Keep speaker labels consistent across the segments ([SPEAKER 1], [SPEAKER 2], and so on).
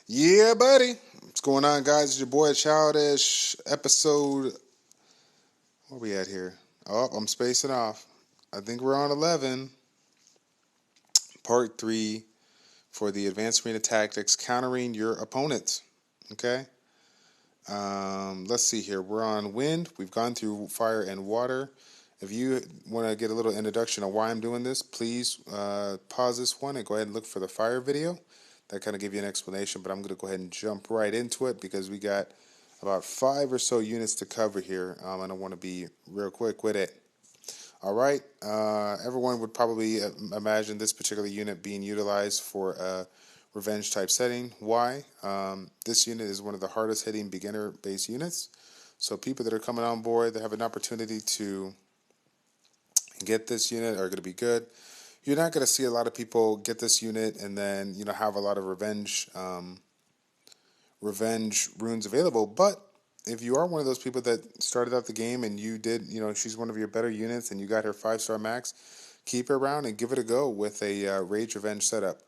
[SPEAKER 1] Yeah, buddy. What's going on, guys? It's your boy Childish. Episode. Where we at here? Oh, I'm spacing off. I think we're on 11. Part 3 for the Advanced Arena Tactics Countering Your Opponents. Okay? Let's see here. We're on wind. We've gone through fire and water. If you want to get a little introduction on why I'm doing this, please pause this one and go ahead and look for the fire video. That kind of give you an explanation, but I'm going to go ahead and jump right into it because we got about 5 or so units to cover here. I don't want to be real quick with it. All right, everyone would probably imagine this particular unit being utilized for a revenge type setting. Why? This unit is one of the hardest hitting beginner based units. So people that are coming on board, they have an opportunity to get this unit are going to be good. You're not going to see a lot of people get this unit and then have a lot of revenge runes available. But if you are one of those people that started out the game and you did, she's one of your better units and you got her 5-star max, keep her around and give it a go with a Rage Revenge setup.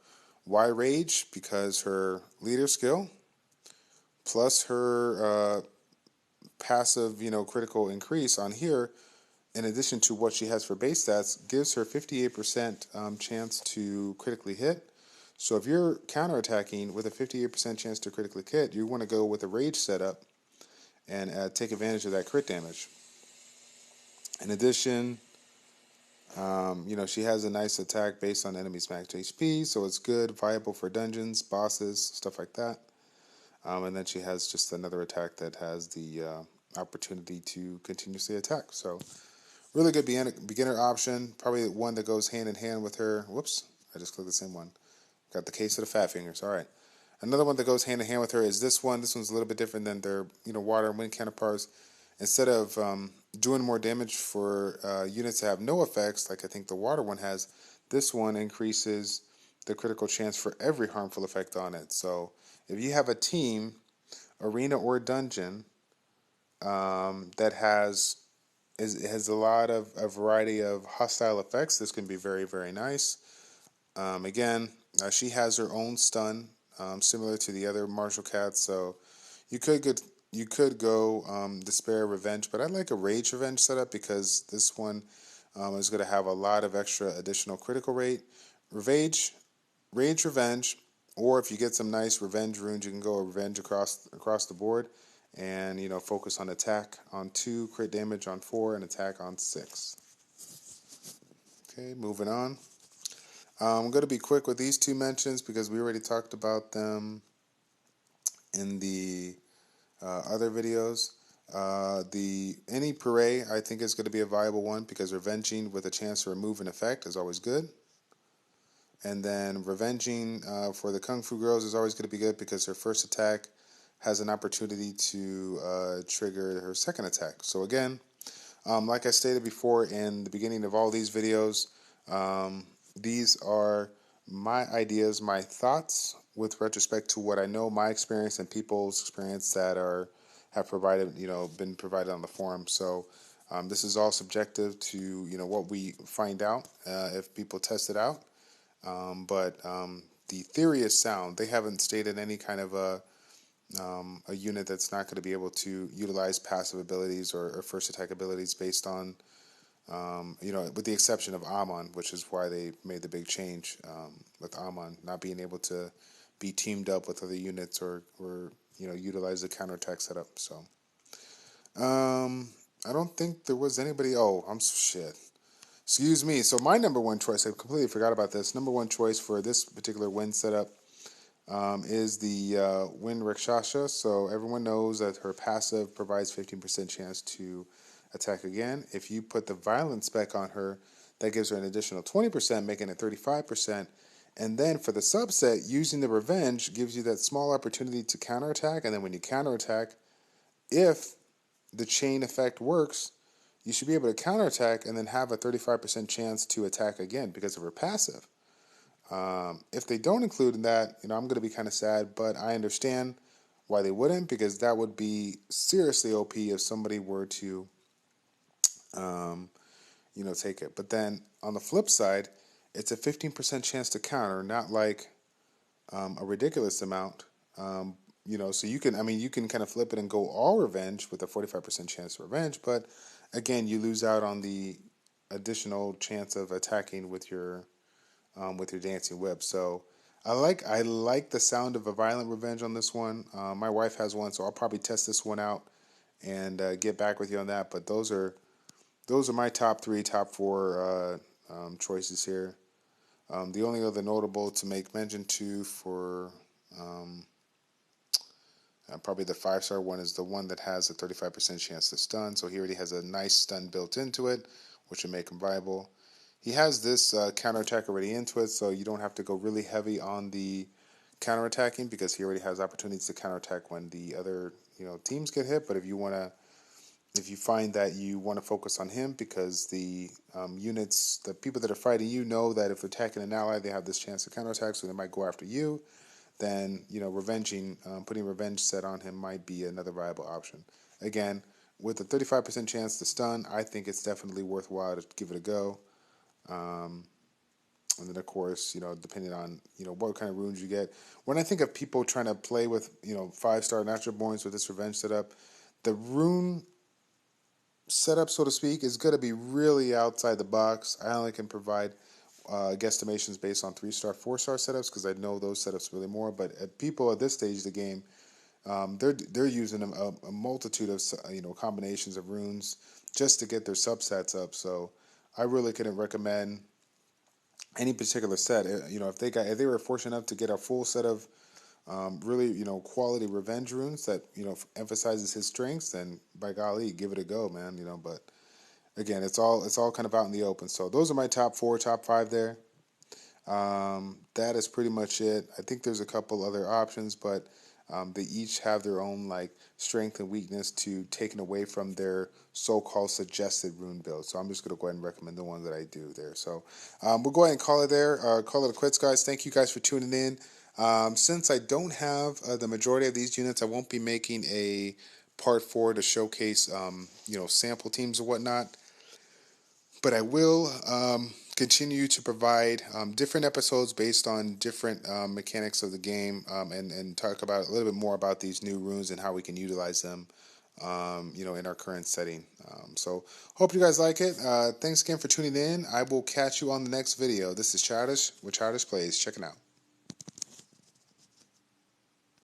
[SPEAKER 1] Why Rage? Because her leader skill plus her passive, critical increase on here, in addition to what she has for base stats, gives her 58% chance to critically hit. So if you're counterattacking with a 58% chance to critically hit, you want to go with a Rage setup and take advantage of that crit damage. In addition, she has a nice attack based on enemies' max HP, so it's good, viable for dungeons, bosses, stuff like that. And then she has just another attack that has the opportunity to continuously attack. So really good beginner option. Probably one that goes hand in hand with her. Whoops, I just clicked the same one. Got the case of the fat fingers. All right. Another one that goes hand in hand with her is this one. This one's a little bit different than their water and wind counterparts. Instead of doing more damage for units that have no effects, like I think the water one has, this one increases the critical chance for every harmful effect on it. So if you have a team, arena or dungeon, that has a lot of a variety of hostile effects, this can be very, very nice. Again, she has her own stun, similar to the other martial cats. So you could go Despair Revenge, but I like a Rage Revenge setup because this one is going to have a lot of extra additional critical rate. Rage Revenge, or if you get some nice revenge runes, you can go Revenge across the board, and focus on attack on 2, crit damage on 4, and attack on 6. Okay, moving on. I'm going to be quick with these 2 mentions because we already talked about them in the other videos. The Any Puree, I think, is going to be a viable one because revenging with a chance to remove an effect is always good. And then revenging for the Kung Fu Girls is always going to be good because her first attack has an opportunity to trigger her second attack. So again, like I stated before in the beginning of all these videos, these are my ideas, my thoughts with retrospect to what I know, my experience, and people's experience that have provided, been provided on the forum. So this is all subjective to what we find out if people test it out. But the theory is sound. They haven't stated any kind of a unit that's not going to be able to utilize passive abilities or first attack abilities based on, with the exception of Amon, which is why they made the big change with Amon not being able to be teamed up with other units or utilize the counterattack setup. So I don't think there was anybody. Oh, shit. Excuse me. So my number one choice, I completely forgot about this. Number one choice for this particular wind setup is the Wind Rakshasa. So everyone knows that her passive provides 15% chance to attack again. If you put the violence spec on her, that gives her an additional 20%, making it 35%. And then for the subset, using the revenge gives you that small opportunity to counterattack. And then when you counterattack, if the chain effect works, you should be able to counterattack and then have a 35% chance to attack again because of her passive. If they don't include in that, I'm going to be kind of sad, but I understand why they wouldn't, because that would be seriously OP if somebody were to, take it. But then on the flip side, it's a 15% chance to counter, not like a ridiculous amount. So you can, I mean, you can kind of flip it and go all revenge with a 45% chance of revenge, but again, you lose out on the additional chance of attacking with your dancing whip. So I like the sound of a violent revenge on this one. My wife has one, so I'll probably test this one out and get back with you on that. But those are my top three, top four choices here. The only other notable to make mention to for um, probably the 5-star one is the one that has a 35% chance to stun. So he already has a nice stun built into it, which would make him viable. He has this counterattack already into it, so you don't have to go really heavy on the counterattacking because he already has opportunities to counterattack when the other teams get hit. But if you find that you want to focus on him because the units, the people that are fighting you know that if attacking an ally, they have this chance to counterattack, so they might go after you. Then putting revenge set on him might be another viable option. Again, with a 35% chance to stun, I think it's definitely worthwhile to give it a go. And then of course, depending on what kind of runes you get. When I think of people trying to play with 5-star natural borns with this revenge setup, the rune setup, so to speak, is going to be really outside the box. I only can provide guesstimations based on 3-star, 4-star setups because I know those setups really more. But people at this stage of the game, they're using a multitude of combinations of runes just to get their subsets up. So I really couldn't recommend any particular set. If they were fortunate enough to get a full set of really quality revenge runes that emphasizes his strengths, then by golly, give it a go, man. But again, it's all kind of out in the open. So those are my top 4, top 5 there. That is pretty much it. I think there's a couple other options, but they each have their own strength and weakness to taken away from their so-called suggested rune build. So I'm just going to go ahead and recommend the one that I do there. So we'll go ahead and call it there. Call it a quits, guys. Thank you guys for tuning in. Since I don't have the majority of these units, I won't be making a part 4 to showcase sample teams and whatnot. But I will continue to provide different episodes based on different mechanics of the game and talk about a little bit more about these new runes and how we can utilize them, in our current setting. So hope you guys like it. Thanks again for tuning in. I will catch you on the next video. This is Childish with Childish Plays. Check it out.